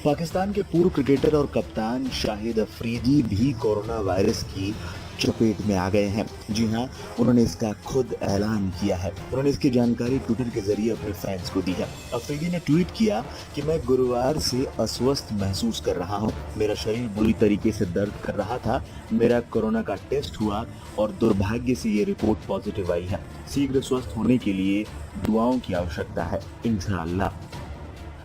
पाकिस्तान के पूर्व क्रिकेटर और कप्तान शाहिद अफरीदी भी कोरोना वायरस की चपेट में आ गए हैं। जी हाँ, उन्होंने इसका खुद ऐलान किया है। उन्होंने इसकी जानकारी ट्विटर के जरिए अपने फैंस को दी है। अफरीदी ने ट्वीट किया कि मैं गुरुवार से अस्वस्थ महसूस कर रहा हूँ। मेरा शरीर बुरी तरीके से दर्द कर रहा था। मेरा कोरोना का टेस्ट हुआ और दुर्भाग्य से ये रिपोर्ट पॉजिटिव आई है। शीघ्र स्वस्थ होने के लिए दुआओं की आवश्यकता है, इंशाअल्लाह।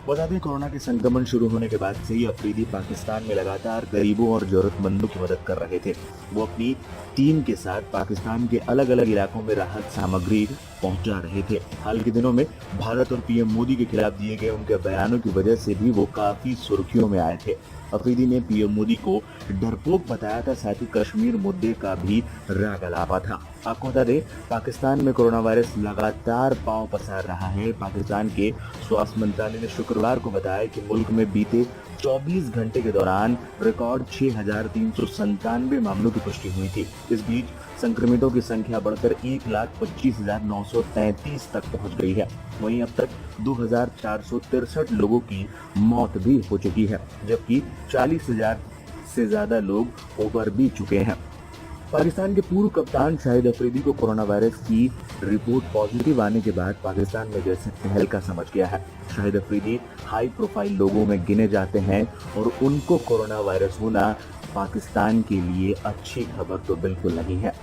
बता दें, कोरोना के संक्रमण शुरू होने के बाद से ही अफरीदी पाकिस्तान में लगातार गरीबों और जरूरतमंदों की मदद कर रहे थे। वो अपनी टीम के साथ पाकिस्तान के अलग अलग इलाकों में राहत सामग्री पहुंचा रहे थे। हाल के दिनों में भारत और पीएम मोदी के खिलाफ दिए गए उनके बयानों की वजह से भी वो काफी सुर्खियों में आए थे। अफरीदी ने पीएम मोदी को डरपोक बताया था, साथ ही कश्मीर मुद्दे का भी राग अलापा था। आपको बता दें, पाकिस्तान में कोरोना वायरस लगातार पांव पसार रहा है। पाकिस्तान के स्वास्थ्य मंत्रालय ने शुक्रवार को बताया कि मुल्क में बीते 24 घंटे के दौरान रिकॉर्ड 6,397 मामलों की पुष्टि हुई थी। इस बीच संक्रमितों की संख्या बढ़कर 1,25,933 तक पहुंच गई है। वहीं अब तक 2,463 लोगों की मौत भी हो चुकी है, जबकि 40,000 से ज्यादा लोग उबर भी चुके हैं। पाकिस्तान के पूर्व कप्तान शाहिद अफरीदी को कोरोना वायरस की रिपोर्ट पॉजिटिव आने के बाद पाकिस्तान में जैसे तहलका समझ गया है। शाहिद अफरीदी हाई प्रोफाइल लोगों में गिने जाते हैं और उनको कोरोना वायरस होना पाकिस्तान के लिए अच्छी खबर तो बिल्कुल नहीं है।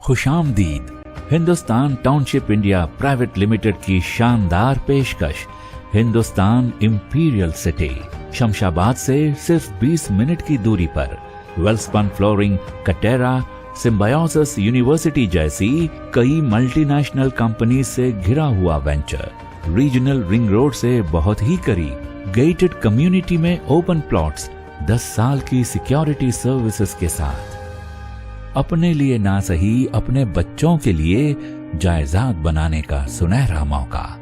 खुशामदीद। Hindustan township India private limited की शानदार पेशकश। हिंदुस्तान इंपीरियल सिटी, शमशाबाद से सिर्फ 20 मिनट की दूरी पर। Welspun flooring, Katera, symbiosis university जैसी कई मल्टीनेशनल कंपनी से घिरा हुआ वेंचर। रीजनल रिंग रोड से बहुत ही करीब। गेटेड कम्युनिटी में ओपन प्लॉट्स, 10 साल की सिक्योरिटी सर्विसेज के साथ। अपने लिए ना सही, अपने बच्चों के लिए जायदाद बनाने का सुनहरा मौका।